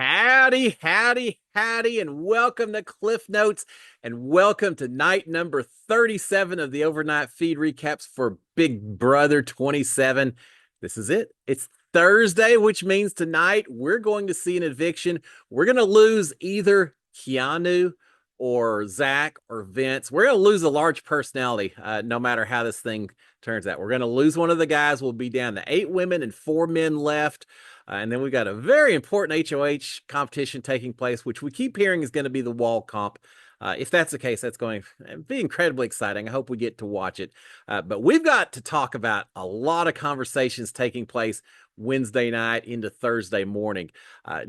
Howdy, howdy, howdy, and welcome to Cliff Notes, and welcome to night number 37 of the overnight feed recaps for Big Brother 27. This is it. It's Thursday, which means tonight we're going to see an eviction. We're going to lose either Keanu or Zach or Vince. We're going to lose a large personality, no matter how this thing turns out. We're going to lose one of the guys. We'll be down to 8 women and 4 men left. And then we've got a very important HOH competition taking place, which we keep hearing is going to be the wall comp. If that's the case, that's going to be incredibly exciting. I hope we get to watch it. But we've got to talk about a lot of conversations taking place Wednesday night into Thursday morning.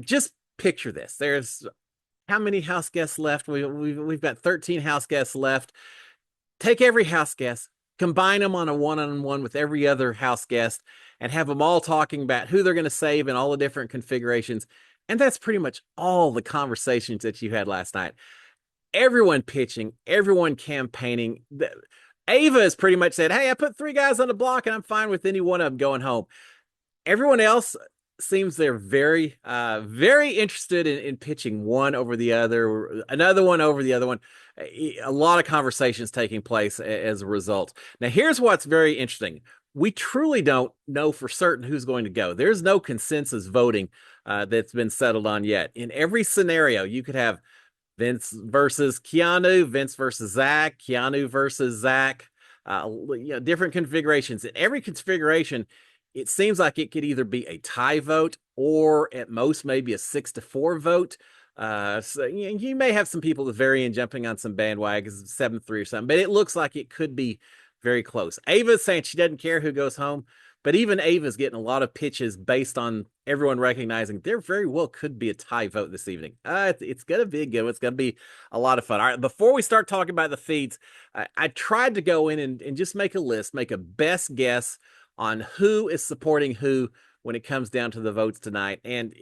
Just picture this. There's how many house guests left? We've got 13 house guests left. Take every house guest, combine them on a one-on-one with every other house guest, and have them all talking about who they're going to save in all the different configurations. And that's pretty much all the conversations that you had last night. Everyone pitching, everyone campaigning. Ava has pretty much said, hey, I put 3 guys on the block and I'm fine with any one of them going home. Everyone else seems they're very, very interested in pitching one over the other, another one over the other one. A lot of conversations taking place as a result. Now, here's what's very interesting. We truly don't know for certain who's going to go. There's no consensus voting that's been settled on yet. In every scenario, you could have Vince versus Keanu, Vince versus Zach, Keanu versus Zach, different configurations. In every configuration, it seems like it could either be a tie vote or at most maybe a 6-4 vote. So you may have some people at the very end jumping on some bandwagons, 7-3 or something, but it looks like it could be very close. Ava's saying she doesn't care who goes home, but even Ava's getting a lot of pitches based on everyone recognizing there very well could be a tie vote this evening. It's going to be a good one. It's going to be a lot of fun. All right, before we start talking about the feeds, I tried to go in and just make a list, make a best guess on who is supporting who when it comes down to the votes tonight. And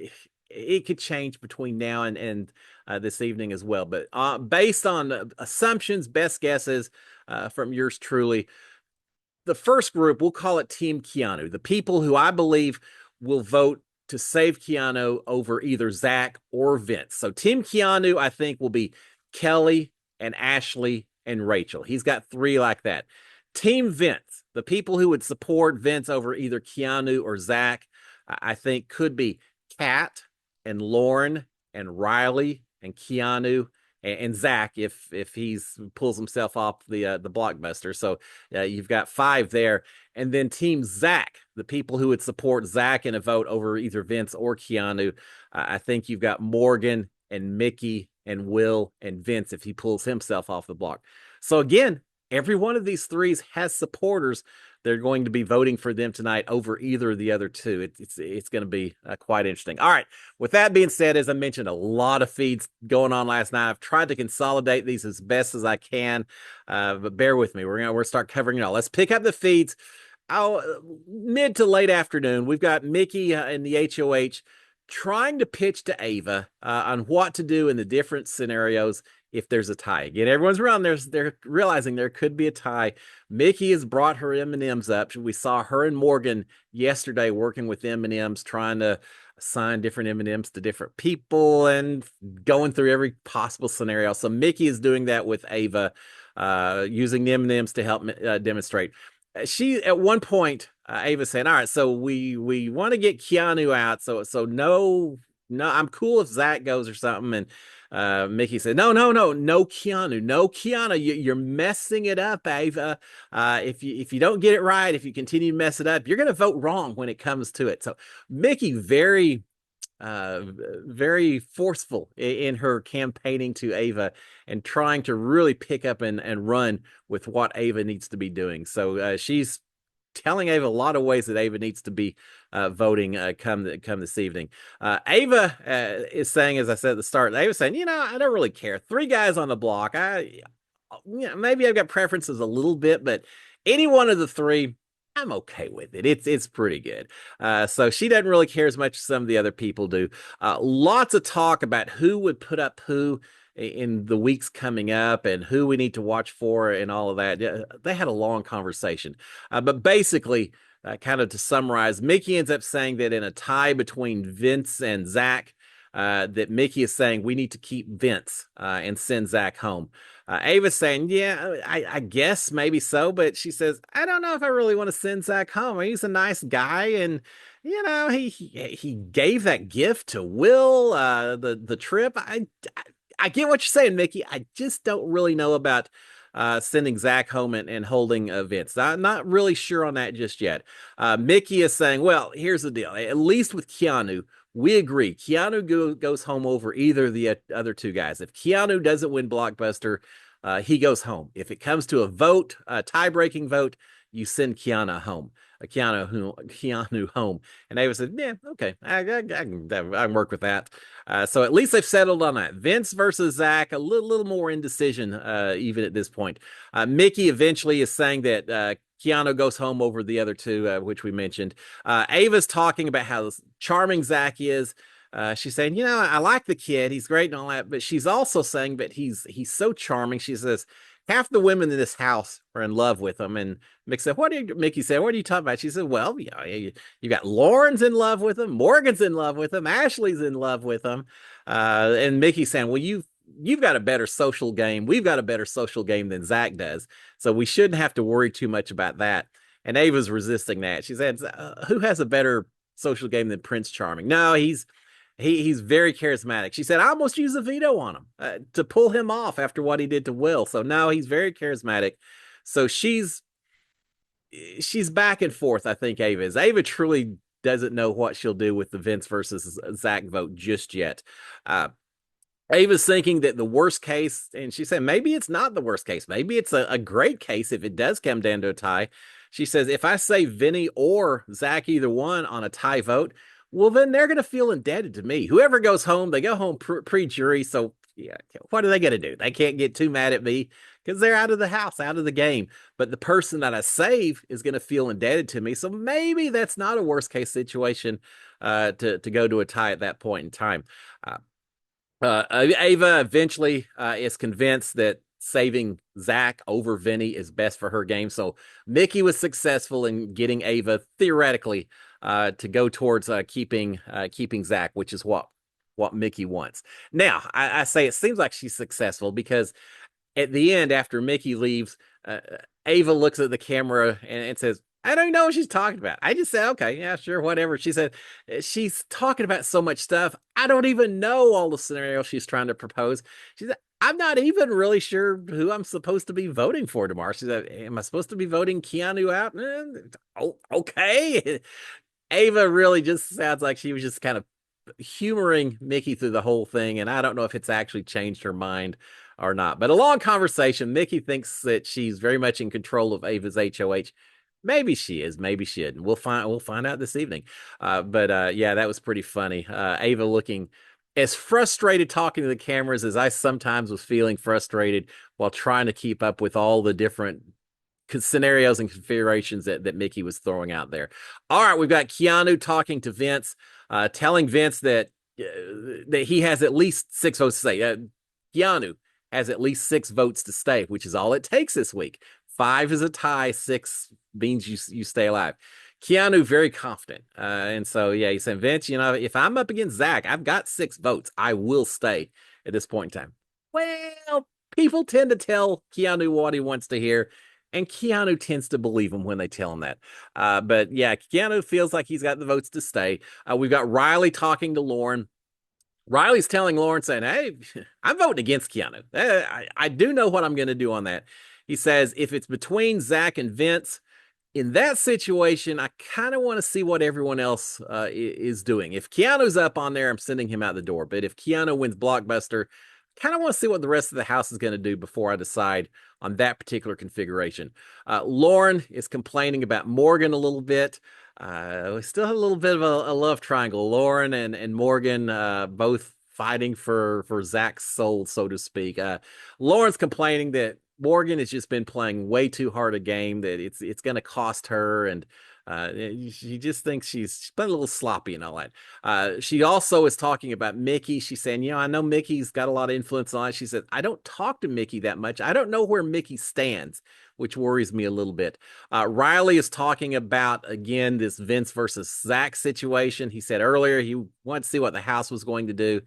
it could change between now and this evening as well. But based on assumptions, best guesses from yours truly, the first group, we'll call it Team Keanu, the people who I believe will vote to save Keanu over either Zach or Vince. So Team Keanu, I think, will be Kelly and Ashley and Rachel. He's got 3 like that. Team Vince, the people who would support Vince over either Keanu or Zach, I think could be Kat and Lauren and Riley and Keanu and Zach if he's pulls himself off the blockbuster. So you've got 5 there. And then Team Zach, the people who would support Zach in a vote over either Vince or Keanu, I think you've got Morgan and Mickey and Will and Vince if he pulls himself off the block. So again, every one of these 3s has supporters. They're going to be voting for them tonight over either of the other 2. It's going to be quite interesting. All right. With that being said, as I mentioned, a lot of feeds going on last night. I've tried to consolidate these as best as I can, but bear with me. We're going to start covering it all. Let's pick up the feeds. Mid to late afternoon, we've got Mickey in the HOH trying to pitch to Ava on what to do in the different scenarios if there's a tie. Again, everyone's around there. They're realizing there could be a tie. Mickey has brought her M&Ms up. We saw her and Morgan yesterday working with M&Ms, trying to assign different M&Ms to different people and going through every possible scenario. So Mickey is doing that with Ava, using the M&Ms to help demonstrate. She, at one point, Ava said, all right, so we want to get Keanu out. So no, I'm cool if Zach goes or something. And Mickey said, no Keanu, you're messing it up, Ava. If you don't get it right, if you continue to mess it up, you're going to vote wrong when it comes to it. So Mickey, very forceful in her campaigning to Ava and trying to really pick up and run with what Ava needs to be doing. So she's telling Ava a lot of ways that Ava needs to be voting come this evening. Ava is saying, as I said at the start, Ava's saying, I don't really care. 3 guys on the block. Maybe I've got preferences a little bit, but any one of the 3, I'm okay with it. It's pretty good. So she doesn't really care as much as some of the other people do. Lots of talk about who would put up who in the weeks coming up and who we need to watch for and all of that. They had a long conversation. But basically, kind of to summarize, Mickey ends up saying that in a tie between Vince and Zach, that Mickey is saying we need to keep Vince and send Zach home. Ava's saying, yeah, I guess maybe so, but she says, I don't know if I really want to send Zach home. He's a nice guy, and he gave that gift to Will, the trip. I get what you're saying, Mickey. I just don't really know about sending Zach home and holding Vince. I'm not really sure on that just yet. Mickey is saying, well, here's the deal. At least with Keanu, we agree. Keanu goes home over either of the other two guys. If Keanu doesn't win Blockbuster, he goes home. If it comes to a vote, a tie-breaking vote, you send Keanu home. Keanu home. And Ava said, yeah, okay, I can work with that. So at least they've settled on that. Vince versus Zach, a little more indecision, even at this point. Mickey eventually is saying that Keanu goes home over the other two, which we mentioned. Ava's talking about how charming Zach is. She's saying, I like the kid. He's great and all that. But she's also saying that he's so charming. She says, half the women in this house are in love with him. And Mickey said, Mickey said, what are you talking about? She said, well, you got Lauren's in love with him. Morgan's in love with him. Ashley's in love with him. And Mickey's saying, well, you've got a better social game. We've got a better social game than Zach does. So we shouldn't have to worry too much about that. And Ava's resisting that. She said, who has a better social game than Prince Charming? No, he's very charismatic. She said, I almost used a veto on him to pull him off after what he did to Will. So no, he's very charismatic. So she's back and forth, I think Ava is. Ava truly doesn't know what she'll do with the Vince versus Zach vote just yet. Ava's thinking that the worst case, and she said, maybe it's not the worst case. Maybe it's a great case if it does come down to a tie. She says, if I say Vinny or Zach, either one on a tie vote, well, then they're going to feel indebted to me. Whoever goes home, they go home pre-jury. So yeah, what are they going to do? They can't get too mad at me because they're out of the house, out of the game. But the person that I save is going to feel indebted to me. So maybe that's not a worst case situation to go to a tie at that point in time. Ava eventually is convinced that saving Zach over Vinny is best for her game. So Mickey was successful in getting Ava theoretically to go towards keeping Zach, which is what Mickey wants. Now, I say it seems like she's successful because at the end, after Mickey leaves, Ava looks at the camera and says, I don't know what she's talking about. I just said, okay, yeah, sure, whatever. She said, she's talking about so much stuff. I don't even know all the scenarios she's trying to propose. She said, I'm not even really sure who I'm supposed to be voting for tomorrow. She said, am I supposed to be voting Keanu out? Oh, okay. Ava really just sounds like she was just kind of humoring Mickey through the whole thing. And I don't know if it's actually changed her mind or not. But a long conversation. Mickey thinks that she's very much in control of Ava's HOH. Maybe she is. Maybe she isn't. We'll find out this evening. But yeah, that was pretty funny. Ava looking as frustrated talking to the cameras as I sometimes was feeling frustrated while trying to keep up with all the different scenarios and configurations that Mickey was throwing out there. All right, we've got Keanu talking to Vince, telling Vince that he has at least 6 votes to stay. Keanu has at least 6 votes to stay, which is all it takes this week. 5 is a tie, 6 means you stay alive. Keanu very confident, and so yeah, he's saying, Vince, if I'm up against Zach, I've got 6 votes. I will stay at this point in time. Well, people tend to tell Keanu what he wants to hear, and Keanu tends to believe him when they tell him that. But yeah, Keanu feels like he's got the votes to stay. We've got Riley talking to Lauren. Riley's telling Lauren, saying, hey, I'm voting against Keanu. I do know what I'm going to do on that. He says, if it's between Zach and Vince, in that situation, I kind of want to see what everyone else is doing. If Keanu's up on there, I'm sending him out the door. But if Keanu wins Blockbuster, kind of want to see what the rest of the house is going to do before I decide on that particular configuration. Lauren is complaining about Morgan a little bit. We still have a little bit of a love triangle. Lauren and Morgan both fighting for Zach's soul, so to speak. Lauren's complaining that Morgan has just been playing way too hard a game, that it's going to cost her, and she just thinks she's been a little sloppy and all that. She also is talking about Mickey. She's saying, I know Mickey's got a lot of influence on it. She said, I don't talk to Mickey that much. I don't know where Mickey stands which worries me a little bit. Riley is talking about, again, this Vince versus Zach situation. He said earlier he wanted to see what the house was going to do.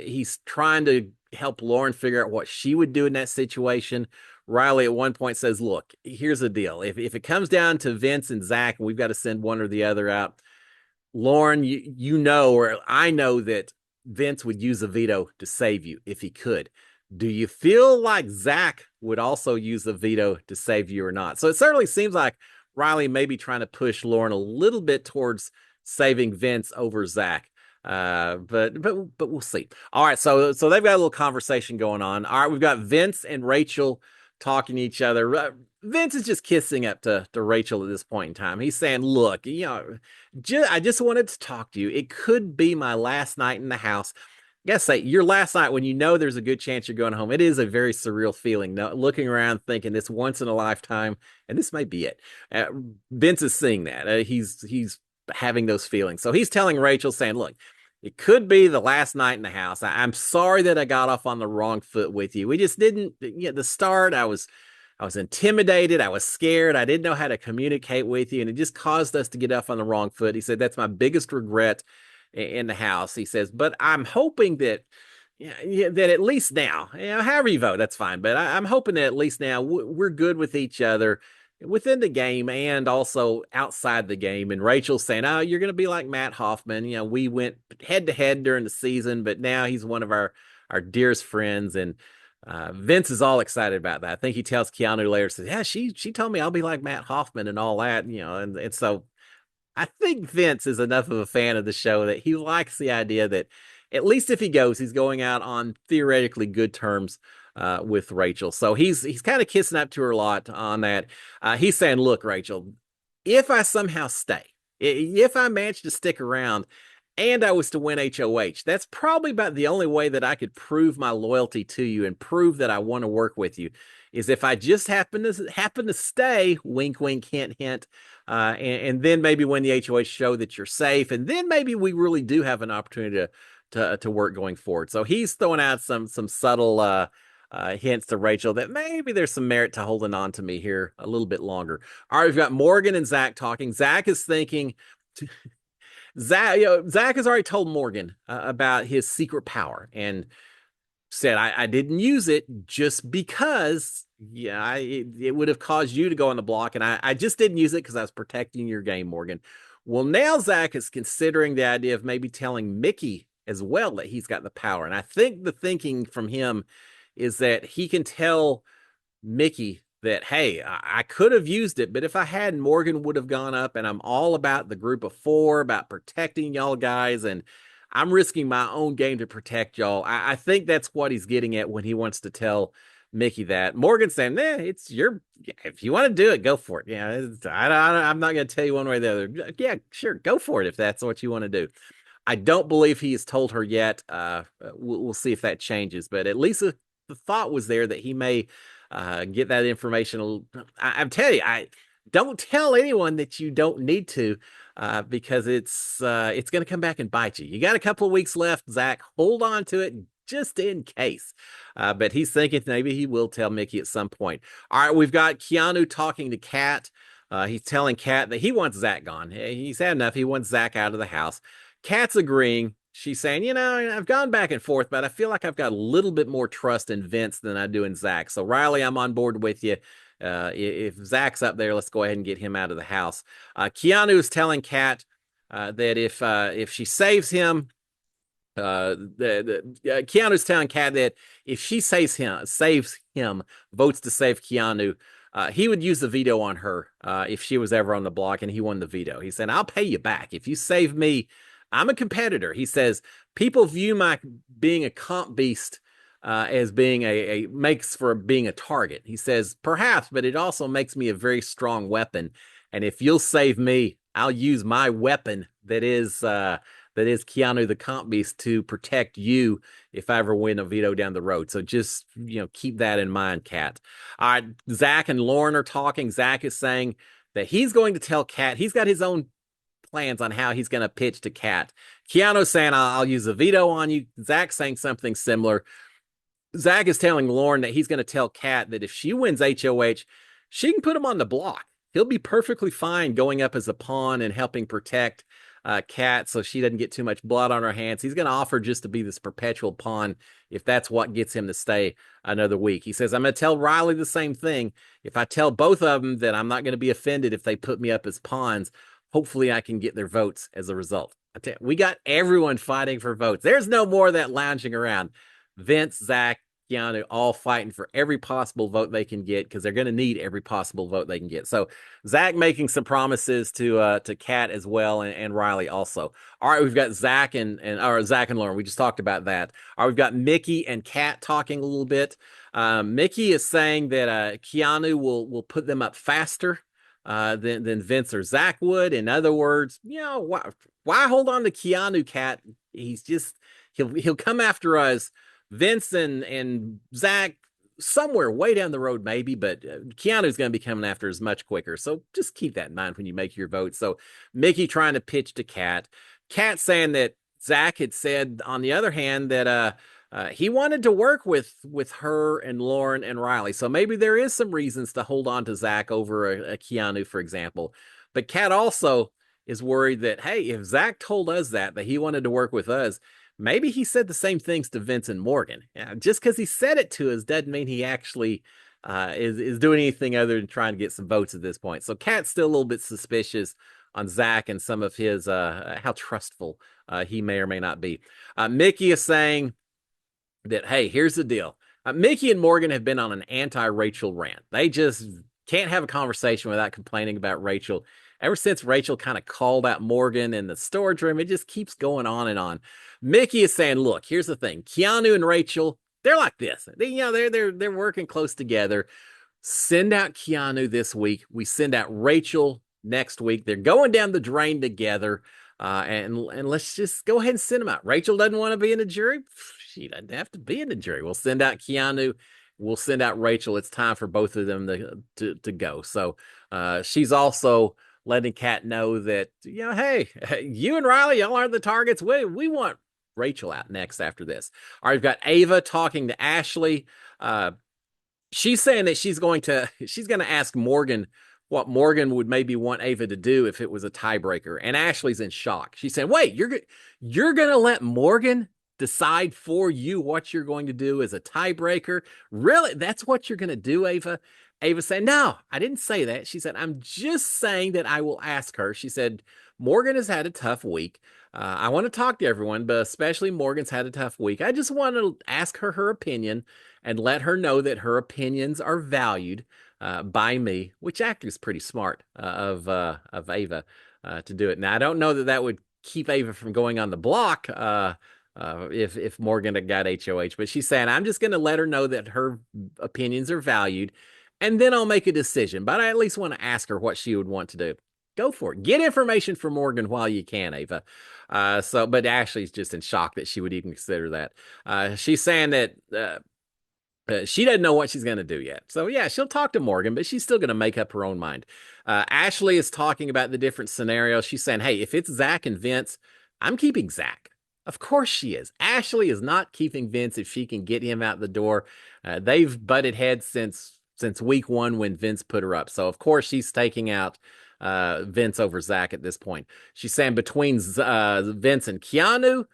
He's trying to help Lauren figure out what she would do in that situation. Riley at one point says, look, here's the deal. If it comes down to Vince and Zach, and we've got to send one or the other out, Lauren, you know, or I know that Vince would use a veto to save you if he could. Do you feel like Zach would also use the veto to save you or not? So it certainly seems like Riley may be trying to push Lauren a little bit towards saving Vince over Zach. But we'll see. All right, so they've got a little conversation going on. All right, we've got Vince and Rachel talking to each other. Vince is just kissing up to Rachel at this point in time. He's saying, look, I just wanted to talk to you. It could be my last night in the house. I guess say your last night when you know there's a good chance you're going home. It is a very surreal feeling. Now, looking around thinking this once in a lifetime, and this may be it. Vince is seeing that. He's having those feelings. So he's telling Rachel, saying, look, it could be the last night in the house. I'm sorry that I got off on the wrong foot with you. We just didn't, the start, I was intimidated. I was scared. I didn't know how to communicate with you. And it just caused us to get off on the wrong foot. He said, that's my biggest regret in the house. He says, but I'm hoping that, that at least now, however you vote, that's fine. But I'm hoping that at least now we're good with each other within the game and also outside the game. And Rachel's saying, oh, you're going to be like Matt Hoffman. We went head to head during the season, but now he's one of our dearest friends. And Vince is all excited about that. I think he tells Keanu later, says, yeah, she told me I'll be like Matt Hoffman and all that, and so I think Vince is enough of a fan of the show that he likes the idea that at least if he goes, he's going out on theoretically good terms with Rachel. So he's kind of kissing up to her a lot on that. He's saying, look, Rachel, if I somehow stay, if I manage to stick around and I was to win HOH, that's probably about the only way that I could prove my loyalty to you and prove that I want to work with you is if I just happen to stay, wink, wink, hint, hint, and then maybe win the HOH show that you're safe, and then maybe we really do have an opportunity to work going forward. So he's throwing out some subtle hints to Rachel that maybe there's some merit to holding on to me here a little bit longer. All right, we've got Morgan and Zach talking. Zach is thinking. Zach has already told Morgan about his secret power and said, I didn't use it just because, it would have caused you to go on the block. And I just didn't use it because I was protecting your game, Morgan. Well, now Zach is considering the idea of maybe telling Mickey as well that he's got the power. And I think the thinking from him is that he can tell Mickey that, hey, I could have used it, but if I had, Morgan would have gone up, and I'm all about the group of four, about protecting y'all guys, and I'm risking my own game to protect y'all. I think that's what he's getting at when he wants to tell Mickey that. Morgan's saying, it's if you want to do it, go for it. I'm not going to tell you one way or the other. Yeah, sure, go for it if that's what you want to do. I don't believe he has told her yet. We'll see if that changes, but at least the thought was there that he may get that information. I'm telling you, I don't tell anyone that you don't need to, because it's going to come back and bite you. You got a couple of weeks left, Zach. Hold on to it just in case. But he's thinking maybe he will tell Mickey at some point. All right, we've got Keanu talking to Kat. He's telling Kat that he wants Zach gone. He's had enough. He wants Zach out of the house. Kat's agreeing. She's saying, I've gone back and forth, but I feel like I've got a little bit more trust in Vince than I do in Zach. So, Riley, I'm on board with you. If Zach's up there, let's go ahead and get him out of the house. Keanu is telling Kat that if she saves him, Keanu's telling Kat that if she saves him, votes to save Keanu, he would use the veto on her if she was ever on the block and he won the veto. He said, I'll pay you back. If you save me, I'm a competitor. He says, people view my being a comp beast as being makes for being a target. He says, perhaps, but it also makes me a very strong weapon. And if you'll save me, I'll use my weapon that is Keanu the comp beast to protect you if I ever win a veto down the road. So just, keep that in mind, Kat. All right, Zach and Lauren are talking. Zach is saying that he's going to tell Kat, he's got his own plans on how he's going to pitch to Kat. Keanu's saying, I'll use a veto on you. Zach saying something similar. Zach is telling Lauren that he's going to tell Kat that if she wins HOH, she can put him on the block. He'll be perfectly fine going up as a pawn and helping protect Kat so she doesn't get too much blood on her hands. He's going to offer just to be this perpetual pawn if that's what gets him to stay another week. He says, I'm going to tell Riley the same thing. If I tell both of them that I'm not going to be offended if they put me up as pawns, hopefully I can get their votes as a result. We got everyone fighting for votes. There's no more of that lounging around. Vince, Zach, Keanu, all fighting for every possible vote they can get because they're going to need every possible vote they can get. So Zach making some promises to Kat as well, and Riley also. All right, we've got Zach or Zach and Lauren. We just talked about that. All right, we've got Mickey and Kat talking a little bit. Mickey is saying that Keanu will put them up faster than Vince or Zach would. In other words, why hold on to Keanu, Kat? He'll come after us. Vince and Zach somewhere way down the road, maybe, but Keanu's going to be coming after us much quicker. So just keep that in mind when you make your vote. So Mickey trying to pitch to Kat. Kat saying that Zach had said, on the other hand, that he wanted to work with her and Lauren and Riley. So maybe there is some reasons to hold on to Zach over a Keanu, for example. But Kat also is worried that, hey, if Zach told us that he wanted to work with us, maybe he said the same things to Vince and Morgan. Just because he said it to us doesn't mean he actually is doing anything other than trying to get some votes at this point. So Kat's still a little bit suspicious on Zach and some of his how trustful he may or may not be. Mickey is saying that, hey, here's the deal. Mickey and Morgan have been on an anti-Rachel rant. They just can't have a conversation without complaining about Rachel. Ever since Rachel kind of called out Morgan in the storage room, it just keeps going on and on. Mickey is saying, look, here's the thing. Keanu and Rachel, they're like this. They're working close together. Send out Keanu this week. We send out Rachel next week. They're going down the drain together. And let's just go ahead and send them out. Rachel doesn't want to be in the jury. She doesn't have to be in the jury. We'll send out Keanu. We'll send out Rachel. It's time for both of them to go. So she's also letting Kat know that, hey, you and Riley, y'all aren't the targets. We want Rachel out next after this. All right, we've got Ava talking to Ashley. She's saying that she's going to ask Morgan what Morgan would maybe want Ava to do if it was a tiebreaker. And Ashley's in shock. She's saying, wait, you're going to let Morgan decide for you what you're going to do as a tiebreaker? Really? That's what you're going to do, Ava? Ava said, no, I didn't say that. She said, I'm just saying that I will ask her. She said, Morgan has had a tough week. I want to talk to everyone, but especially Morgan's had a tough week. I just want to ask her opinion and let her know that her opinions are valued by me, which actually is pretty smart of Ava to do it. Now, I don't know that would keep Ava from going on the block if Morgan had got HOH, but she's saying, I'm just going to let her know that her opinions are valued, and then I'll make a decision. But I at least want to ask her what she would want to do. Go for it. Get information from Morgan while you can, Ava. But Ashley's just in shock that she would even consider that. She's saying that she doesn't know what she's going to do yet. So, yeah, she'll talk to Morgan, but she's still going to make up her own mind. Ashley is talking about the different scenarios. She's saying, hey, if it's Zach and Vince, I'm keeping Zach. Of course she is. Ashley is not keeping Vince if she can get him out the door. They've butted heads since week one when Vince put her up. So, of course, she's taking out Vince over Zach at this point. She's saying between Vince and Keanu,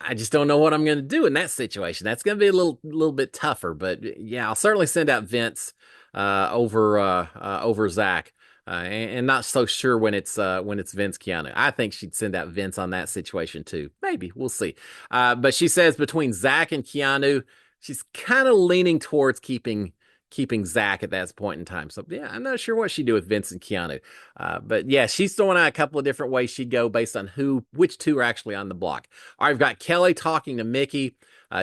I just don't know what I'm going to do in that situation. That's going to be a little bit tougher, but yeah, I'll certainly send out Vince over Zach, and not so sure when it's Vince Keanu. I think she'd send out Vince on that situation too. Maybe we'll see. But she says between Zach and Keanu, she's kind of leaning towards keeping Zach at that point in time. So yeah, I'm not sure what she'd do with Vince and Keanu. But yeah, she's throwing out a couple of different ways she'd go based on which two are actually on the block. All right, I've got Kelly talking to Mickey.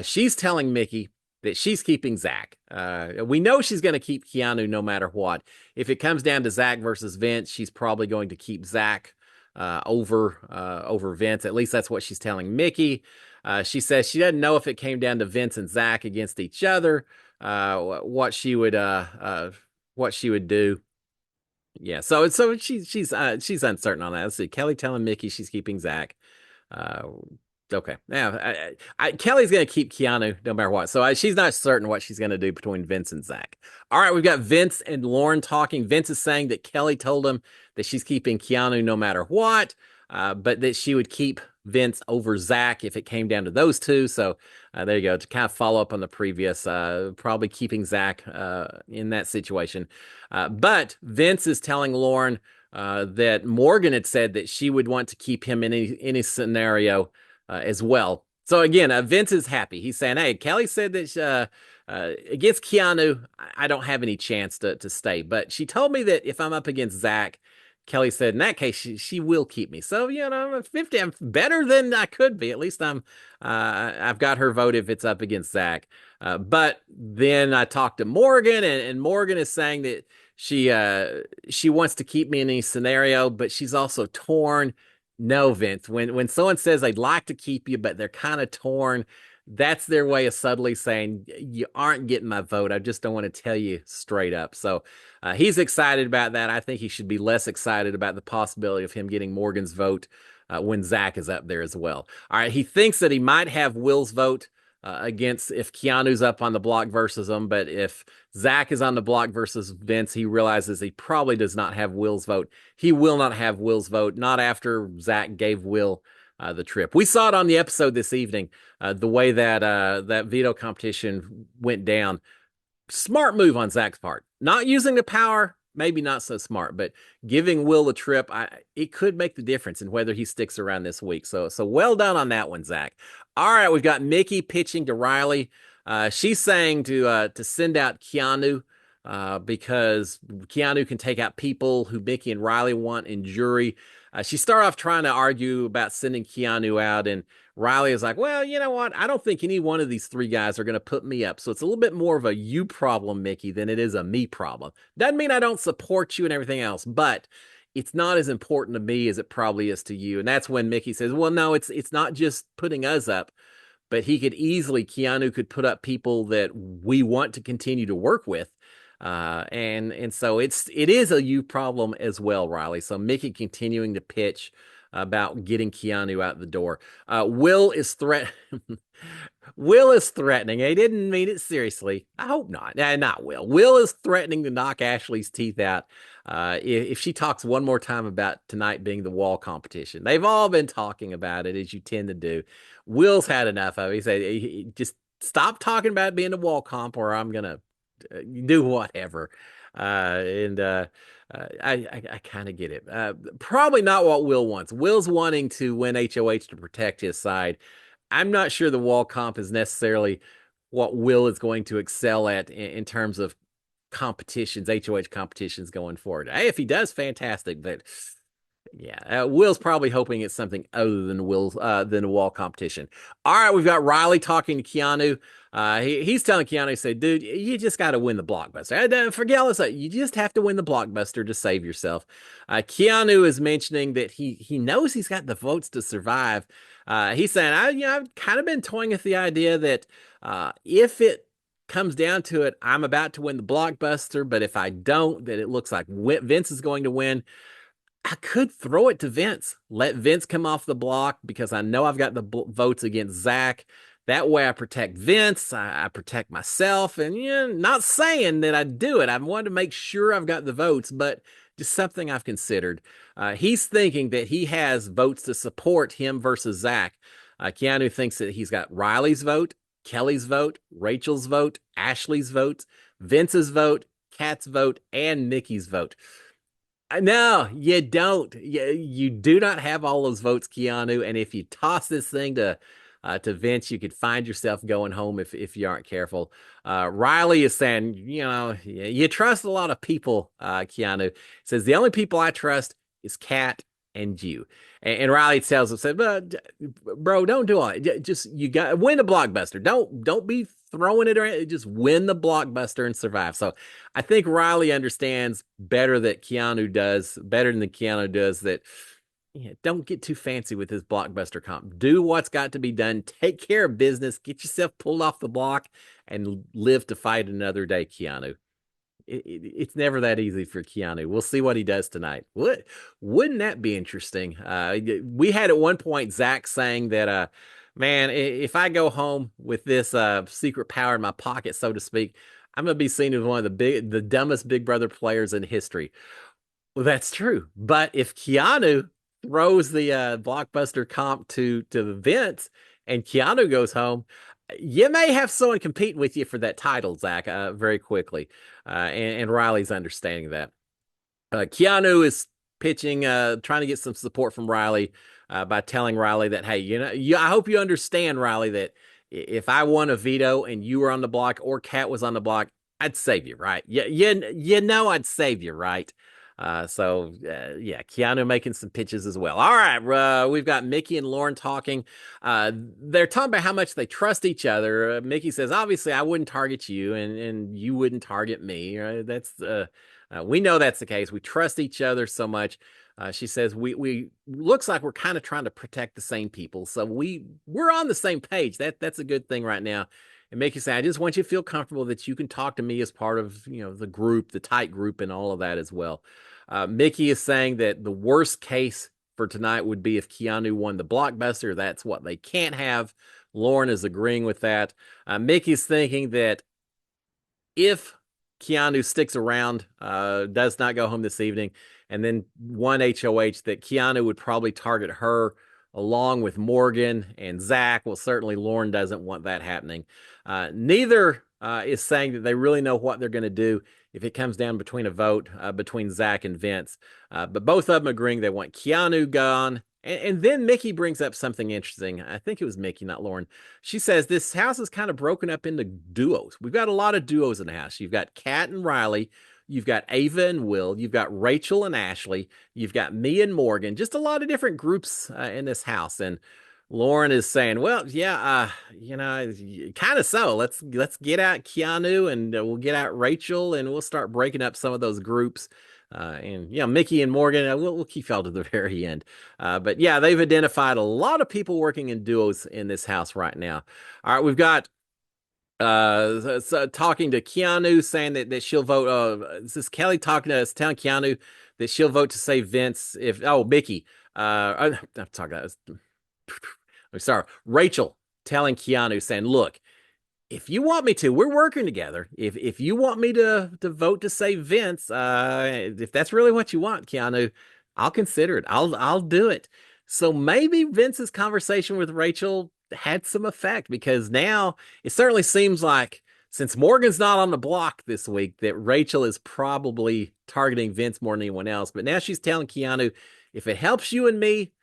She's telling Mickey that she's keeping Zach. We know she's going to keep Keanu no matter what. If it comes down to Zach versus Vince, she's probably going to keep Zach over Vince. At least that's what she's telling Mickey. She says she doesn't know if it came down to Vince and Zach against each other, what she would do. Yeah, so she's uncertain on that. Let's see. Kelly telling Mickey she's keeping Zach. Okay. Now, Kelly's going to keep Keanu no matter what. So she's not certain what she's going to do between Vince and Zach. All right, we've got Vince and Lauren talking. Vince is saying that Kelly told him that she's keeping Keanu no matter what, but that she would keep Vince over Zach if it came down to those two. So there you go. To kind of follow up on the previous, probably keeping Zach in that situation. But Vince is telling Lauren that Morgan had said that she would want to keep him in any scenario as well. So again, Vince is happy. He's saying, "Hey, Kelly said that against Keanu, I don't have any chance to stay, but she told me that if I'm up against Zach, Kelly said in that case she will keep me. So I'm 50. I'm better than I could be. At least I've got her vote if it's up against Zach. But then I talked to Morgan, and Morgan is saying that she wants to keep me in any scenario, but she's also torn. No, Vince. When someone says they'd like to keep you, but they're kind of torn, that's their way of subtly saying you aren't getting my vote. I just don't want to tell you straight up. So he's excited about that. I think he should be less excited about the possibility of him getting Morgan's vote when Zach is up there as well. All right, he thinks that he might have Will's vote against if Keanu's up on the block versus him, but if Zach is on the block versus Vince, he realizes he probably does not have Will's vote. He will not have Will's vote, not after Zach gave Will the trip. We saw it on the episode this evening, the way that that veto competition went down. Smart move on Zach's part. Not using the power, maybe not so smart, but giving Will the trip, it could make the difference in whether he sticks around this week. So well done on that one, Zach. All right, we've got Mickey pitching to Riley. She's saying to send out Keanu because Keanu can take out people who Mickey and Riley want in jury. She started off trying to argue about sending Keanu out, and Riley is like, well, you know what? I don't think any one of these three guys are going to put me up. So it's a little bit more of a you problem, Mickey, than it is a me problem. Doesn't mean I don't support you and everything else, but it's not as important to me as it probably is to you. And that's when Mickey says, well, no, it's not just putting us up, but Keanu could put up people that we want to continue to work with. And so it is a you problem as well, Riley. So Mickey continuing to pitch about getting Keanu out the door. Will is Will is threatening. He didn't mean it seriously. I hope not. Not Will. Will is threatening to knock Ashley's teeth out if she talks one more time about tonight being the wall competition. They've all been talking about it, as you tend to do. Will's had enough of it. He said, just stop talking about it being the wall comp, or I'm going to do whatever. I kind of get it. Probably not what Will wants. Will's wanting to win HOH to protect his side. I'm not sure the wall comp is necessarily what Will is going to excel at in terms of competitions, HOH competitions going forward. Hey, if he does, fantastic. But yeah, Will's probably hoping it's something other than than a wall competition. All right, we've got Riley talking to Keanu. He's telling Keanu, he said, dude, you just got to win the blockbuster. Forget all this. You just have to win the blockbuster to save yourself. Keanu is mentioning that he knows he's got the votes to survive. He's saying, I've kind of been toying with the idea that if it comes down to it, I'm about to win the blockbuster, but if I don't, that it looks like Vince is going to win. I could throw it to Vince, let Vince come off the block because I know I've got the votes against Zach. That way I protect Vince, I protect myself, and not saying that I do it. I wanted to make sure I've got the votes, but just something I've considered. He's thinking that he has votes to support him versus Zach. Keanu thinks that he's got Riley's vote, Kelly's vote, Rachel's vote, Ashley's vote, Vince's vote, Kat's vote, and Mickey's vote. No, you don't. You do not have all those votes, Keanu. And if you toss this thing to Vince, you could find yourself going home if you aren't careful. Riley is saying, you trust a lot of people, Keanu. Says the only people I trust is Kat and you. And Riley tells him, said, bro, don't do all it. Just you got win the blockbuster. Don't be throwing it around. Just win the blockbuster and survive. So I think Riley understands better than Keanu does that don't get too fancy with his blockbuster comp. Do what's got to be done. Take care of business. Get yourself pulled off the block and live to fight another day, Keanu. It's never that easy for Keanu. We'll see what he does tonight. Wouldn't that be interesting? We had at one point Zach saying that Man, if I go home with this secret power in my pocket, so to speak, I'm gonna be seen as one of the dumbest Big Brother players in history. Well, that's true. But if Keanu throws the blockbuster comp to Vince and Keanu goes home, you may have someone competing with you for that title, Zach, very quickly. And Riley's understanding that. Keanu is pitching, trying to get some support from Riley by telling Riley that, hey, I hope you understand, Riley, that if I won a veto and you were on the block or Kat was on the block, I'd save you, right? You know I'd save you, right? Yeah, Keanu making some pitches as well. All right, we've got Mickey and Lauren talking. They're talking about how much they trust each other. Mickey says, obviously, I wouldn't target you, and you wouldn't target me. We know that's the case. We trust each other so much. She says we looks like we're kind of trying to protect the same people, so we're on the same page. That's a good thing right now. And make you say, I just want you to feel comfortable that you can talk to me as part of the group, the tight group, and all of that as well. Mickey is saying that the worst case for tonight would be if Keanu won the blockbuster. That's what they can't have. Lauren is agreeing with that. Mickey's thinking that if Keanu sticks around, does not go home this evening, and then one HOH, that Keanu would probably target her along with Morgan and Zach. Well, certainly Lauren doesn't want that happening. Neither is saying that they really know what they're going to do if it comes down between a vote between Zach and Vince. But both of them agreeing they want Keanu gone. And then Mickey brings up something interesting. I think it was Mickey, not Lauren. She says this house is kind of broken up into duos. We've got a lot of duos in the house. You've got Kat and Riley. You've got Ava and Will. You've got Rachel and Ashley. You've got me and Morgan. Just a lot of different groups in this house. And Lauren is saying, "Well, yeah, kind of so. Let's get out Keanu and we'll get out Rachel and we'll start breaking up some of those groups." And Mickey and Morgan, we'll keep y'all to the very end. But yeah, they've identified a lot of people working in duos in this house right now. All right, we've got talking to Keanu, saying that she'll vote. This is Kelly talking to us, telling Keanu that she'll vote to save Vince if. Oh, Mickey. I'm talking. I'm sorry, Rachel telling Keanu, saying, "Look, if you want me to, we're working together. If you want me to vote to save Vince, if that's really what you want, Keanu, I'll consider it. I'll do it." So maybe Vince's conversation with Rachel had some effect, because now it certainly seems like, since Morgan's not on the block this week, that Rachel is probably targeting Vince more than anyone else. But now she's telling Keanu, if it helps you and me,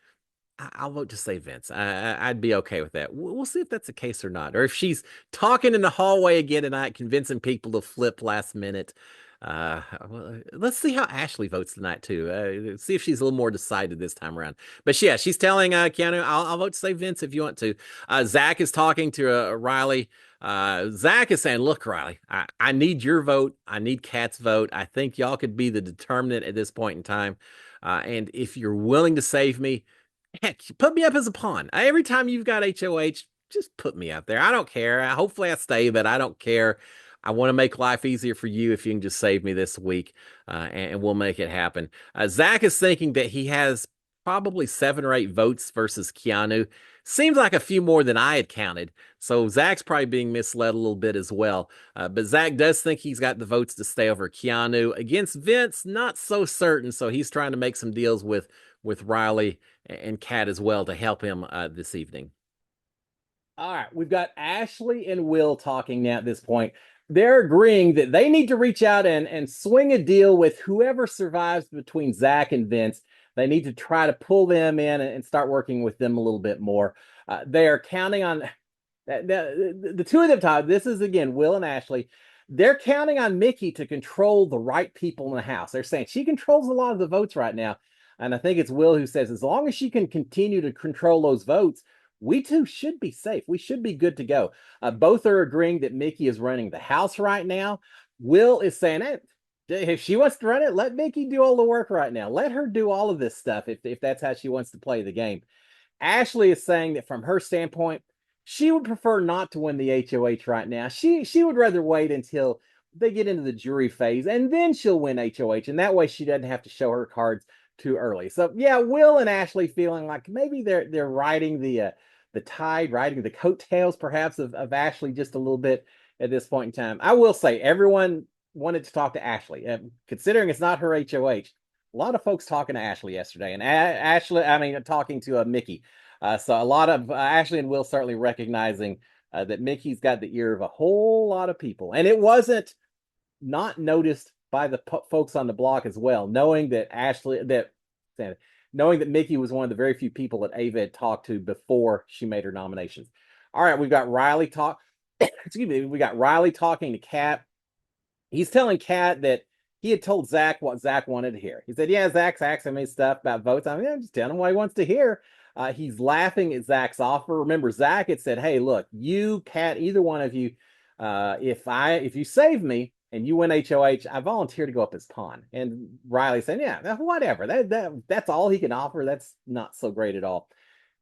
I'll vote to save Vince. I'd be okay with that. We'll see if that's the case or not. Or if she's talking in the hallway again tonight, convincing people to flip last minute. Let's see how Ashley votes tonight, too. See if she's a little more decided this time around. But yeah, she's telling Keanu, I'll vote to save Vince if you want to. Zach is talking to Riley. Zach is saying, look, Riley, I need your vote. I need Kat's vote. I think y'all could be the determinant at this point in time. And if you're willing to save me, heck, put me up as a pawn. Every time you've got HOH, just put me out there. I don't care. Hopefully I stay, but I don't care. I want to make life easier for you if you can just save me this week, and we'll make it happen. Zach is thinking that he has probably 7 or 8 votes versus Keanu. Seems like a few more than I had counted. So Zach's probably being misled a little bit as well. But Zach does think he's got the votes to stay over Keanu. Against Vince, not so certain. So he's trying to make some deals with Riley and Kat as well to help him this evening. All right, we've got Ashley and Will talking now at this point. They're agreeing that they need to reach out and swing a deal with whoever survives between Zach and Vince. They need to try to pull them in and start working with them a little bit more. They are counting on the two of them, Todd. This is, again, Will and Ashley. They're counting on Mickey to control the right people in the house. They're saying she controls a lot of the votes right now. And I think it's Will who says, as long as she can continue to control those votes, we too should be safe. We should be good to go. Both are agreeing that Mickey is running the house right now. Will is saying, hey, if she wants to run it, let Mickey do all the work right now. Let her do all of this stuff if that's how she wants to play the game. Ashley is saying that from her standpoint, she would prefer not to win the HOH right now. She would rather wait until they get into the jury phase, and then she'll win HOH. And that way she doesn't have to show her cards too early. So yeah, Will and Ashley feeling like maybe they're riding the the tide, riding the coattails perhaps of Ashley just a little bit at this point in time. I will say everyone wanted to talk to Ashley, considering it's not her HOH. A lot of folks talking to Ashley yesterday, and Ashley, I mean, talking to Mickey. So a lot of Ashley and Will certainly recognizing that Mickey's got the ear of a whole lot of people, and it wasn't not noticed by the folks on the block as well, knowing that Mickey was one of the very few people that Ava had talked to before she made her nominations. All right, we've got Riley talk. Excuse me, we got Riley talking to Kat. He's telling Kat that he had told Zach what Zach wanted to hear. He said, "Yeah, Zach's asking me stuff about votes. I mean, I'm just telling him what he wants to hear." He's laughing at Zach's offer. Remember, Zach had said, "Hey, look, you, Kat, either one of you, if you save me and you win HOH, I volunteer to go up as pawn." And Riley said, "Yeah, whatever. That's all he can offer. That's not so great at all."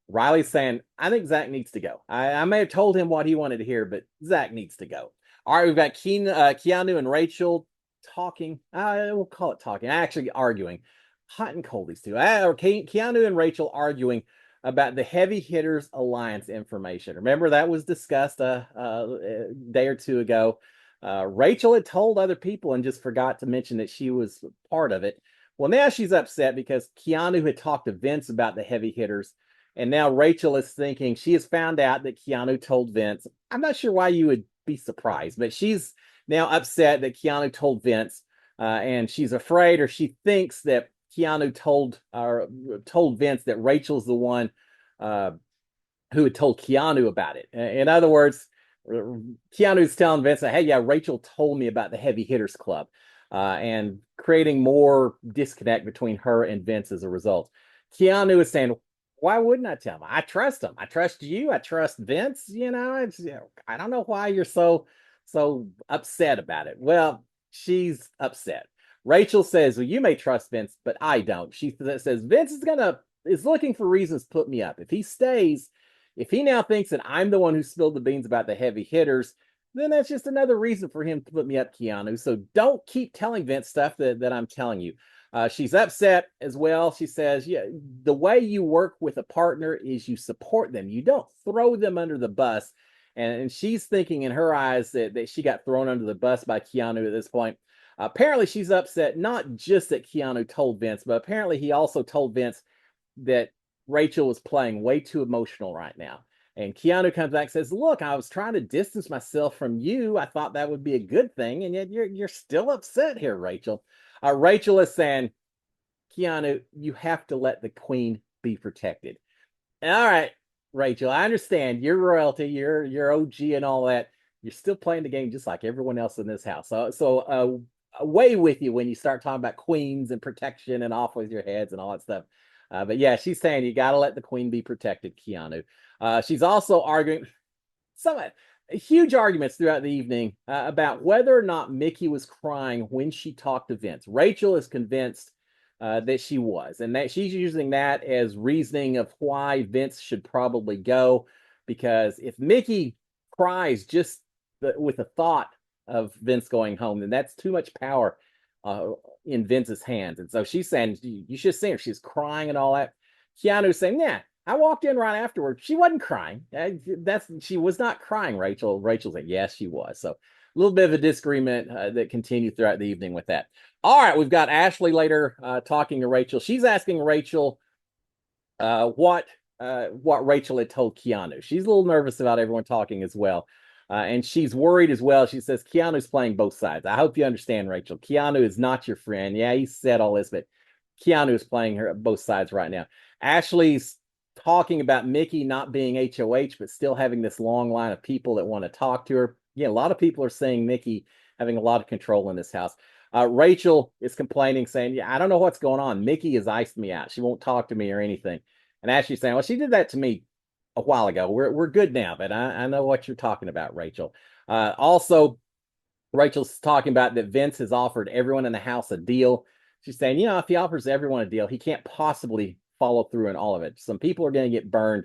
Riley's saying, "I think Zach needs to go. I may have told him what he wanted to hear, but Zach needs to go." All right, we've got Keanu and Rachel talking. We'll call it talking. Actually, arguing. Hot and cold, these two. Keanu and Rachel arguing about the Heavy Hitters Alliance information. Remember, that was discussed a day or two ago. Rachel had told other people and just forgot to mention that she was part of it. Well, now she's upset because Keanu had talked to Vince about the Heavy Hitters. And now Rachel is thinking she has found out that Keanu told Vince. I'm not sure why you would be surprised, but she's now upset that Keanu told Vince, and she's afraid, or she thinks that Keanu told Vince that Rachel's the one who had told Keanu about it. In other words, Keanu's telling Vince, "Hey, yeah, Rachel told me about the Heavy Hitters Club," and creating more disconnect between her and Vince as a result. Keanu is saying, "Why wouldn't I tell him? I trust him. I trust you. I trust Vince. I don't know why you're so upset about it." Well, she's upset. Rachel says, "Well, you may trust Vince, but I don't." She says Vince is looking for reasons to put me up. If he stays, if he now thinks that I'm the one who spilled the beans about the Heavy Hitters, then that's just another reason for him to put me up, Keanu. So don't keep telling Vince stuff that I'm telling you. She's upset as well. She says, "Yeah, the way you work with a partner is you support them. You don't throw them under the bus." And she's thinking in her eyes that she got thrown under the bus by Keanu at this point. Apparently, she's upset not just that Keanu told Vince, but apparently he also told Vince that Rachel was playing way too emotional right now. And Keanu comes back and says, "Look, I was trying to distance myself from you. I thought that would be a good thing. And yet you're still upset here, Rachel." Rachel is saying, "Keanu, you have to let the queen be protected." All right, Rachel, I understand you're royalty, you're OG and all that. You're still playing the game just like everyone else in this house. So away with you when you start talking about queens and protection and off with your heads and all that stuff. But yeah, she's saying you got to let the queen be protected, Keanu. She's also arguing some huge arguments throughout the evening about whether or not Mickey was crying when she talked to Vince. Rachel is convinced that she was, and that she's using that as reasoning of why Vince should probably go, because if Mickey cries just with the thought of Vince going home, then that's too much power in Vince's hands. And so she's saying you should see her. She's crying and all that. Keanu's saying, "Yeah, I walked in right afterward. She wasn't crying. She was not crying." Rachel said, "Yes, she was." So a little bit of a disagreement that continued throughout the evening with that. All right, we've got Ashley later talking to Rachel. She's asking Rachel what Rachel had told Keanu. She's a little nervous about everyone talking as well. And she's worried as well. She says, "Keanu's playing both sides. I hope you understand, Rachel. Keanu is not your friend. Yeah, he said all this, but Keanu is playing her both sides right now." Ashley's talking about Mickey not being HOH, but still having this long line of people that want to talk to her. Yeah, a lot of people are saying Mickey having a lot of control in this house. Rachel is complaining, saying, "Yeah, I don't know what's going on. Mickey has iced me out. She won't talk to me or anything." And Ashley's saying, "Well, she did that to me a while ago. We're good now, but I know what you're talking about, Rachel." Also, Rachel's talking about that Vince has offered everyone in the house a deal. She's saying, if he offers everyone a deal, he can't possibly follow through in all of it. Some people are going to get burned.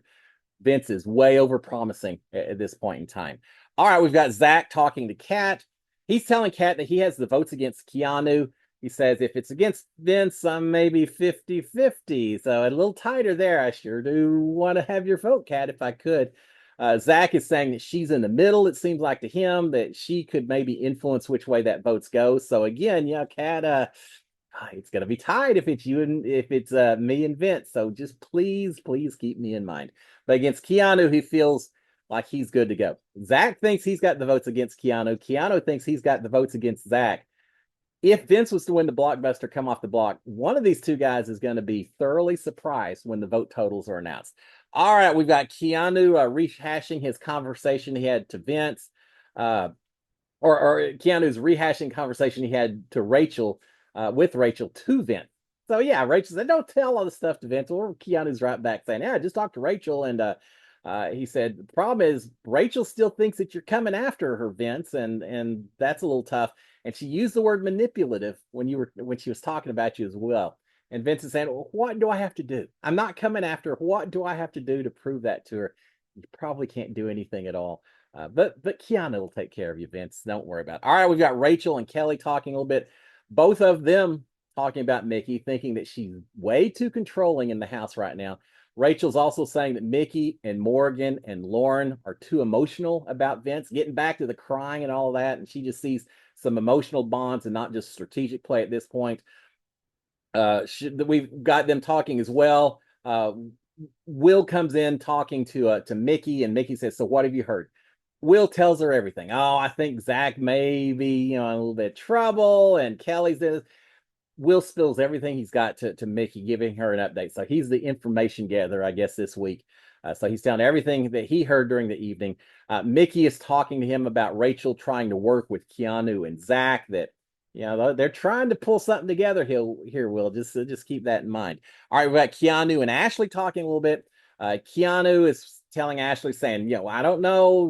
Vince is way over promising at this point in time. All right, we've got Zach talking to Kat. He's telling Kat that he has the votes against Keanu. He says, if it's against Vince, I'm maybe 50-50. So a little tighter there. I sure do want to have your vote, Kat, if I could. Zach is saying that she's in the middle. It seems like to him that she could maybe influence which way that votes go. So again, yeah, Kat, it's gonna be tied if it's you and if it's me and Vince. So just please, please keep me in mind. But against Keanu, he feels like he's good to go. Zach thinks he's got the votes against Keanu. Keanu thinks he's got the votes against Zach. If Vince was to win the blockbuster, come off the block, one of these two guys is going to be thoroughly surprised when the vote totals are announced. All right, we've got Keanu rehashing his conversation he had to Vince, or Keanu's rehashing conversation he had to Rachel, with Rachel to Vince. So yeah, Rachel said, "Don't tell all the stuff to Vince." Or Keanu's right back saying, "Yeah, just talk to Rachel." And he said, "The problem is Rachel still thinks that you're coming after her, Vince, and that's a little tough." And she used the word manipulative when she was talking about you as well. And Vince is saying, well, "What do I have to do? I'm not coming after her. What do I have to do to prove that to her?" You probably can't do anything at all. But Keanu will take care of you, Vince. Don't worry about it. All right, we've got Rachel and Kelly talking a little bit. Both of them talking about Mickey, thinking that she's way too controlling in the house right now. Rachel's also saying that Mickey and Morgan and Lauren are too emotional about Vince, getting back to the crying and all that. And she just sees some emotional bonds and not just strategic play at this point. We've got them talking as well. Will comes in talking to Mickey, and Mickey says, "So what have you heard?" Will tells her everything. "Oh, I think Zach may be, in a little bit of trouble," and Kelly's in. Will spills everything he's got to Mickey, giving her an update. So he's the information gatherer, I guess, this week. So he's telling everything that he heard during the evening. Mickey is talking to him about Rachel trying to work with Keanu and Zach, that they're trying to pull something together here, Will. Just keep that in mind. All right, we got Keanu and Ashley talking a little bit. Keanu is telling Ashley, saying, I don't know,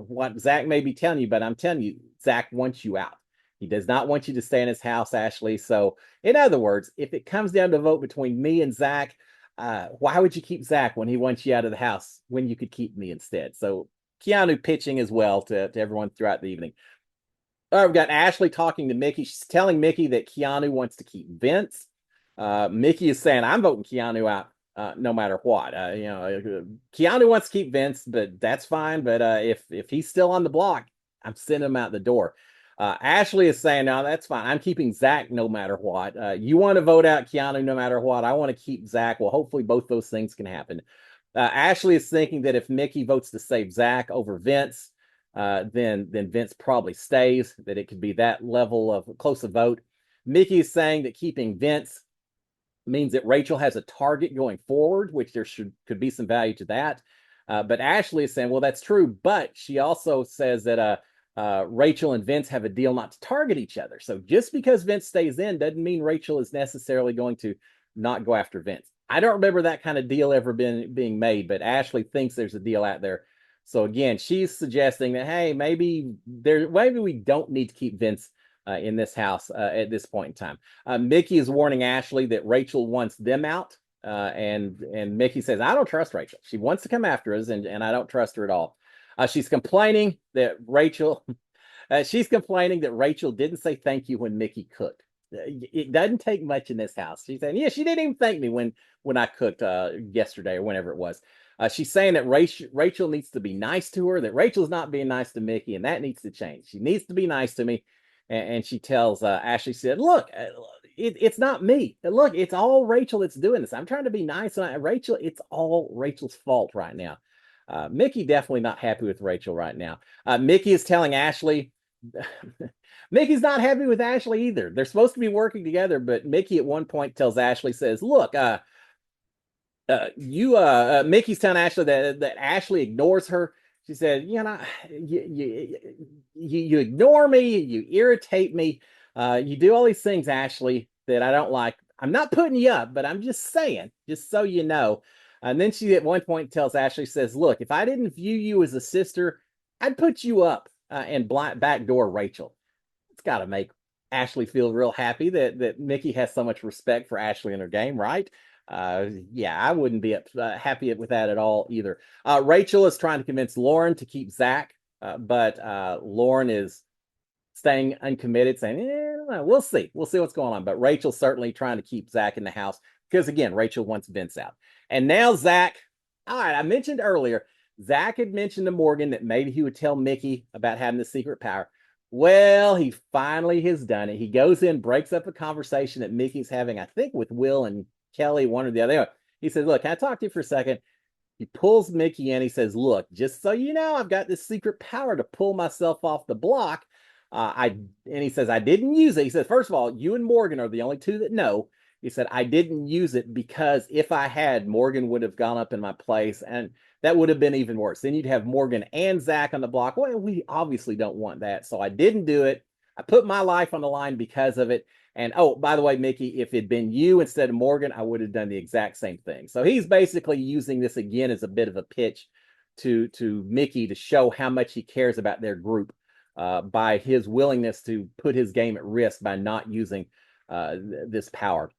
what Zach may be telling you, but I'm telling you, Zach wants you out. He does not want you to stay in his house, Ashley. So, in other words, if it comes down to a vote between me and Zach, why would you keep Zach when he wants you out of the house when you could keep me instead? So, Keanu pitching as well to everyone throughout the evening. All right, we've got Ashley talking to Mickey. She's telling Mickey that Keanu wants to keep Vince. Mickey is saying, "I'm voting Keanu out no matter what." Keanu wants to keep Vince, but that's fine. But if he's still on the block, I'm sending him out the door. Ashley is saying, "No, that's fine. I'm keeping Zach no matter what. You want to vote out Keanu no matter what. I want to keep Zach." Well, hopefully both those things can happen. Ashley is thinking that if Mickey votes to save Zach over Vince, then Vince probably stays, that it could be that level of close a vote. Mickey is saying that keeping Vince means that Rachel has a target going forward, which could be some value to that. But Ashley is saying, well, that's true, but she also says that Rachel and Vince have a deal not to target each other. So just because Vince stays in doesn't mean Rachel is necessarily going to not go after Vince. I don't remember that kind of deal ever being made, but Ashley thinks there's a deal out there. So again, she's suggesting that, hey, maybe we don't need to keep Vince in this house at this point in time. Mickey is warning Ashley that Rachel wants them out. And Mickey says, "I don't trust Rachel. She wants to come after us, and I don't trust her at all." She's complaining that Rachel didn't say thank you when Mickey cooked. It doesn't take much in this house. She's saying, "Yeah, she didn't even thank me when I cooked yesterday or whenever it was." She's saying that Rachel needs to be nice to her, that Rachel's not being nice to Mickey, and that needs to change. She needs to be nice to me. And she tells Ashley, said, "Look, it's not me. Look, it's all Rachel that's doing this. I'm trying to be nice. And Rachel, it's all Rachel's fault right now." Mickey definitely not happy with Rachel right now. Mickey is telling Ashley, Mickey's not happy with Ashley either. They're supposed to be working together, but Mickey at one point tells Ashley, says, "Look, Mickey's telling Ashley that Ashley ignores her." She said, you ignore me, you irritate me, you do all these things, Ashley, that I don't like. I'm not putting you up, but I'm just saying, just so you know." And then she at one point tells Ashley, says, "Look, if I didn't view you as a sister, I'd put you up and backdoor Rachel." It's got to make Ashley feel real happy that Mickey has so much respect for Ashley in her game, right? Yeah, I wouldn't be happy with that at all either. Rachel is trying to convince Lauren to keep Zach, but Lauren is staying uncommitted, saying, we'll see. We'll see what's going on. But Rachel's certainly trying to keep Zach in the house because, again, Rachel wants Vince out. And now Zach, all right, I mentioned earlier, Zach had mentioned to Morgan that maybe he would tell Mickey about having the secret power. Well, he finally has done it. He goes in, breaks up a conversation that Mickey's having, I think, with Will and Kelly, one or the other. Anyway, he says, look, can I talk to you for a second? He pulls Mickey in. He says, look, just so you know, I've got this secret power to pull myself off the block. And he says, I didn't use it. He says, first of all, you and Morgan are the only two that know. He said, I didn't use it because if I had, Morgan would have gone up in my place, and that would have been even worse. Then you'd have Morgan and Zach on the block. Well, we obviously don't want that. So I didn't do it. I put my life on the line because of it. And oh, by the way, Mickey, if it'd been you instead of Morgan, I would have done the exact same thing. So he's basically using this again as a bit of a pitch to Mickey to show how much he cares about their group by his willingness to put his game at risk by not using this power.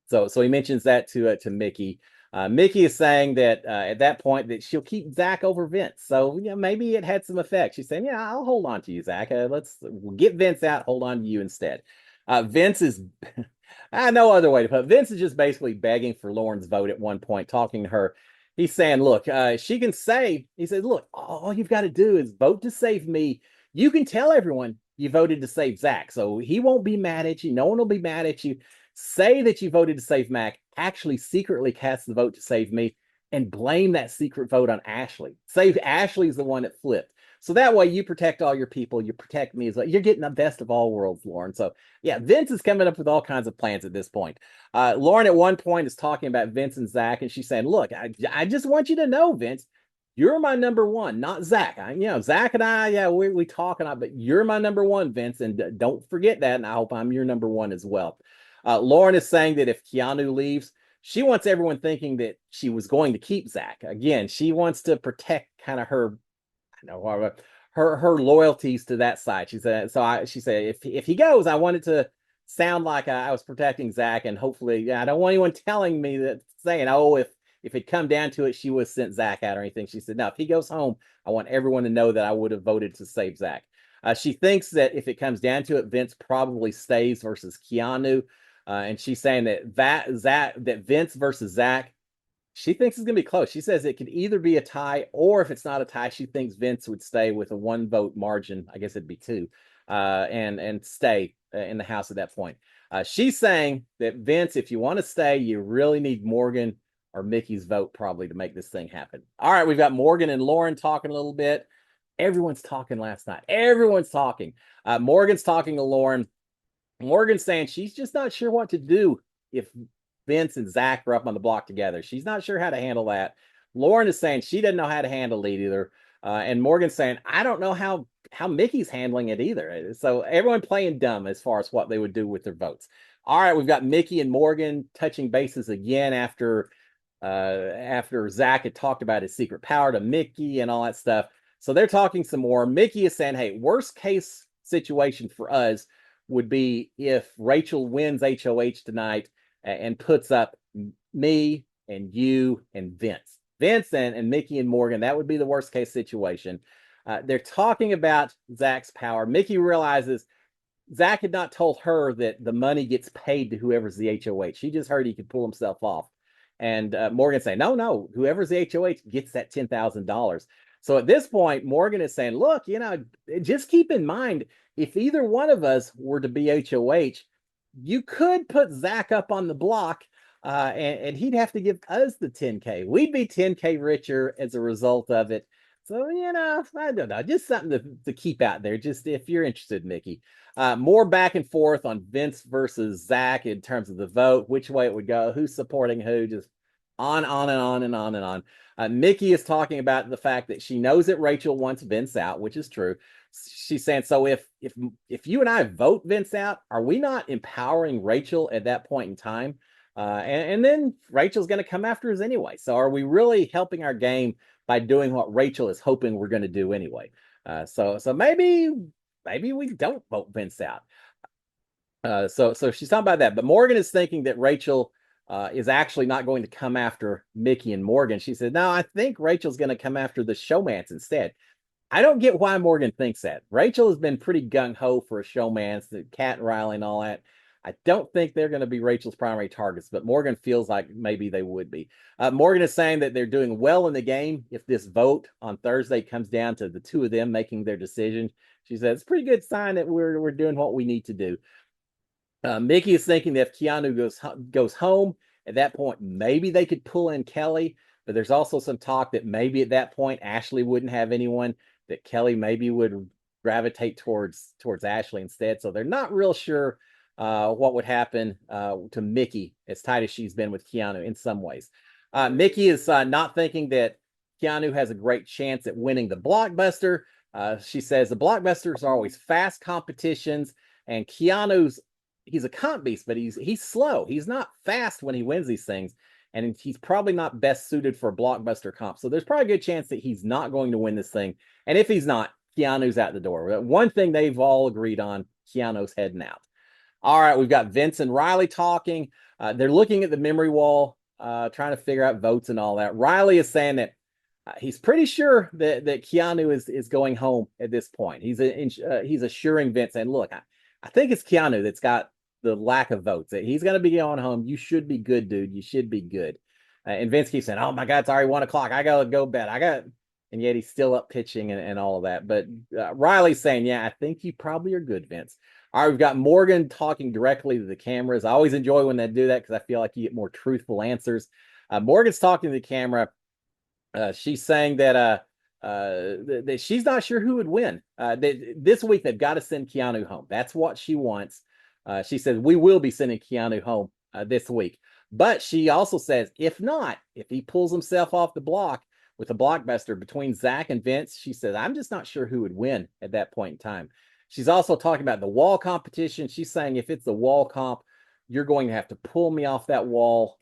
So he mentions that to Mickey. Mickey is saying that at that point that she'll keep Zach over Vince. So maybe it had some effect. She's saying, yeah, I'll hold on to you, Zach. We'll get Vince out, hold on to you instead. Vince is, no other way to put it. Vince is just basically begging for Lauren's vote at one point, talking to her. He's saying, look, she can say, he said, look, all you've got to do is vote to save me. You can tell everyone you voted to save Zach. So he won't be mad at you. No one will be mad at you. Say that you voted to save Mac, actually secretly cast the vote to save me, and blame that secret vote on Ashley. Say Ashley's the one that flipped. So that way you protect all your people, you protect me as well. You're getting the best of all worlds, Lauren. So yeah, Vince is coming up with all kinds of plans at this point. Lauren at one point is talking about Vince and Zach, and she's saying, look, I just want you to know, Vince, you're my number one, not Zach. Zach and I, yeah, we talk and but you're my number one, Vince, and don't forget that, and I hope I'm your number one as well. Lauren is saying that if Keanu leaves, she wants everyone thinking that she was going to keep Zach. Again, she wants to protect kind of her, her loyalties to that side. She said, she said, if he goes, I want it to sound like I was protecting Zach, and hopefully, I don't want anyone telling me that, saying, oh, if it come down to it, she was sent Zach out or anything. She said, no, if he goes home, I want everyone to know that I would have voted to save Zach. She thinks that if it comes down to it, Vince probably stays versus Keanu. And she's saying that Vince versus Zach, she thinks it's going to be close. She says it could either be a tie, or if it's not a tie, she thinks Vince would stay with a 1 vote margin. I guess it'd be 2, and stay in the house at that point. She's saying that Vince, if you want to stay, you really need Morgan or Mickey's vote probably to make this thing happen. All right, we've got Morgan and Lauren talking a little bit. Everyone's talking last night. Everyone's talking. Morgan's talking to Lauren. Morgan's saying she's just not sure what to do if Vince and Zach are up on the block together. She's not sure how to handle that. Lauren is saying she doesn't know how to handle it either. And Morgan's saying, I don't know how Mickey's handling it either. So everyone playing dumb as far as what they would do with their votes. All right, we've got Mickey and Morgan touching bases again after Zach had talked about his secret power to Mickey and all that stuff. So they're talking some more. Mickey is saying, hey, worst case situation for us would be if Rachel wins HOH tonight and puts up me and you and Vince. Vince and Mickey and Morgan, that would be the worst case situation. They're talking about Zach's power. Mickey realizes Zach had not told her that the money gets paid to whoever's the HOH. She just heard he could pull himself off. And Morgan saying, no, whoever's the HOH gets that $10,000. So at this point, Morgan is saying, look, just keep in mind, if either one of us were to be HOH, you could put Zach up on the block and he'd have to give us the 10K. We'd be 10K richer as a result of it. So, I don't know, just something to keep out there, just if you're interested, Mickey. More back and forth on Vince versus Zach in terms of the vote, which way it would go, who's supporting who, just on and on and on and on. Mickey is talking about the fact that she knows that Rachel wants Vince out, which is true. She's saying, so if you and I vote Vince out, are we not empowering Rachel at that point in time? And then Rachel's going to come after us anyway. So are we really helping our game by doing what Rachel is hoping we're going to do anyway? So maybe we don't vote Vince out. So she's talking about that. But Morgan is thinking that Rachel is actually not going to come after Mickey and Morgan. She said, no, I think Rachel's going to come after the showmance instead. I don't get why Morgan thinks that. Rachel has been pretty gung ho for a showman, the Cat and Riley and all that. I don't think they're going to be Rachel's primary targets, but Morgan feels like maybe they would be. Morgan is saying that they're doing well in the game if this vote on Thursday comes down to the two of them making their decision. She says it's a pretty good sign that we're doing what we need to do. Mickey is thinking that if Keanu goes home at that point, maybe they could pull in Kelly. But there's also some talk that maybe at that point Ashley wouldn't have anyone. That Kelly maybe would gravitate towards Ashley instead. So they're not real sure what would happen to Mickey as tight as she's been with Keanu in some ways. Mickey is not thinking that Keanu has a great chance at winning the blockbuster. She says the blockbusters are always fast competitions, and he's a comp beast, but he's slow. He's not fast when he wins these things, and he's probably not best suited for a blockbuster comp. So there's probably a good chance that he's not going to win this thing. And if he's not, Keanu's out the door. One thing they've all agreed on, Keanu's heading out. All right, we've got Vince and Riley talking. They're looking at the memory wall, trying to figure out votes and all that. Riley is saying that he's pretty sure that Keanu is going home at this point. He's assuring Vince, and look, I think it's Keanu that's got the lack of votes. He's going to be going home. You should be good, dude. You should be good. And Vince keeps saying, "Oh my God, it's already 1 o'clock. I gotta go bed. And yet he's still up pitching and all of that. But Riley's saying, "Yeah, I think you probably are good, Vince." All right, we've got Morgan talking directly to the cameras. I always enjoy when they do that because I feel like you get more truthful answers. Morgan's talking to the camera. She's saying that that she's not sure who would win. This week they've got to send Keanu home. That's what she wants. She says we will be sending Keanu home this week. But she also says if not, if he pulls himself off the block with a blockbuster between Zach and Vince, she says I'm just not sure who would win at that point in time. She's also talking about the wall competition. She's saying if it's the wall comp, you're going to have to pull me off that wall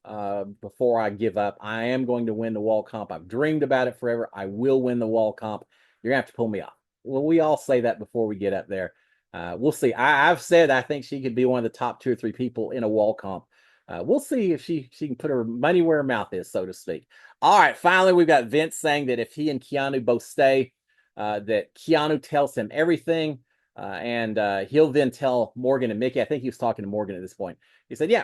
before I give up. I am going to win the wall comp. I've dreamed about it forever. I will win the wall comp. You're going to have to pull me off. Well, we all say that before we get up there. We'll see. I've said I think she could be one of the top 2 or 3 people in a wall comp. We'll see if she can put her money where her mouth is, so to speak. All right, finally, we've got Vince saying that if he and Keanu both stay, that Keanu tells him everything, and he'll then tell Morgan and Mickey. I think he was talking to Morgan at this point. He said, yeah,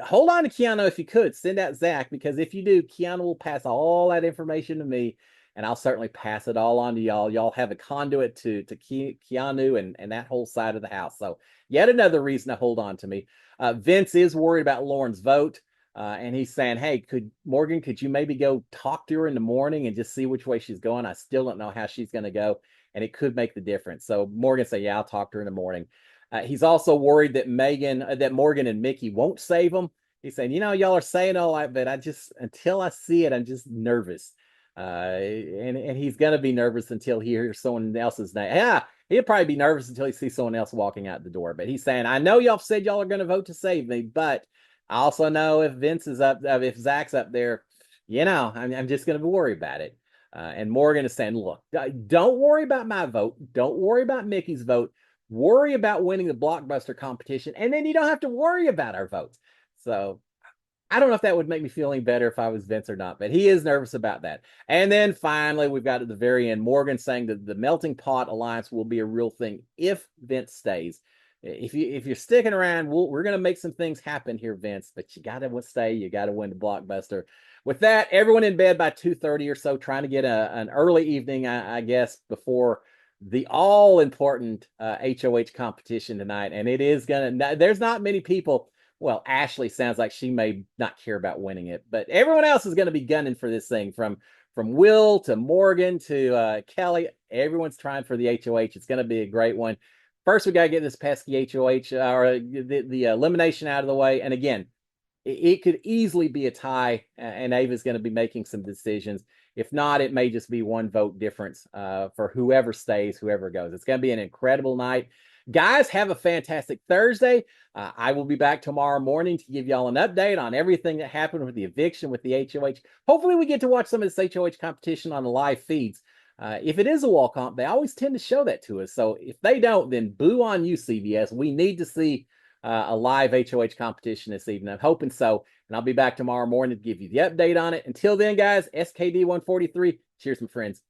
hold on to Keanu if you could. Send out Zach, because if you do, Keanu will pass all that information to me, and I'll certainly pass it all on to y'all. Y'all have a conduit to Keanu and that whole side of the house. So yet another reason to hold on to me. Vince is worried about Lauren's vote, and he's saying, hey, could you maybe go talk to her in the morning and just see which way she's going? I still don't know how she's going to go, and it could make the difference. So Morgan said, yeah, I'll talk to her in the morning. He's also worried that Morgan and Mickey won't save him. He's saying, y'all are saying all that, but until I see it, I'm just nervous. And he's going to be nervous until he hears someone else's name. Yeah, he'll probably be nervous until he sees someone else walking out the door. But he's saying, I know y'all said y'all are going to vote to save me, but I also know if Vince is up, if Zach's up there, I'm just going to worry about it. And Morgan is saying, look, don't worry about my vote. Don't worry about Mickey's vote. Worry about winning the blockbuster competition, and then you don't have to worry about our votes. So I don't know if that would make me feel any better if I was Vince or not, but he is nervous about that. And then finally, we've got at the very end, Morgan saying that the melting pot alliance will be a real thing if Vince stays. If you're sticking around, we're going to make some things happen here, Vince, but you got to stay. You got to win the blockbuster. With that, everyone in bed by 2:30 or so, trying to get an early evening, I guess, before the all-important HOH competition tonight. And it is there's not many people. Well, Ashley sounds like she may not care about winning it, but everyone else is going to be gunning for this thing, from Will to Morgan to Kelly. Everyone's trying for the HOH. It's going to be a great one. First, we got to get this pesky HOH or the elimination out of the way. And again, it could easily be a tie, and Ava's going to be making some decisions. If not, it may just be one vote difference for whoever stays, whoever goes. It's going to be an incredible night. Guys, have a fantastic Thursday. I will be back tomorrow morning to give y'all an update on everything that happened with the eviction, with the HOH. Hopefully we get to watch some of this HOH competition on the live feeds. If it is a wall comp, they always tend to show that to us. So if they don't, then boo on you, CBS. We need to see a live HOH competition this evening. I'm hoping so. And I'll be back tomorrow morning to give you the update on it. Until then, guys, SKD 143. Cheers, my friends.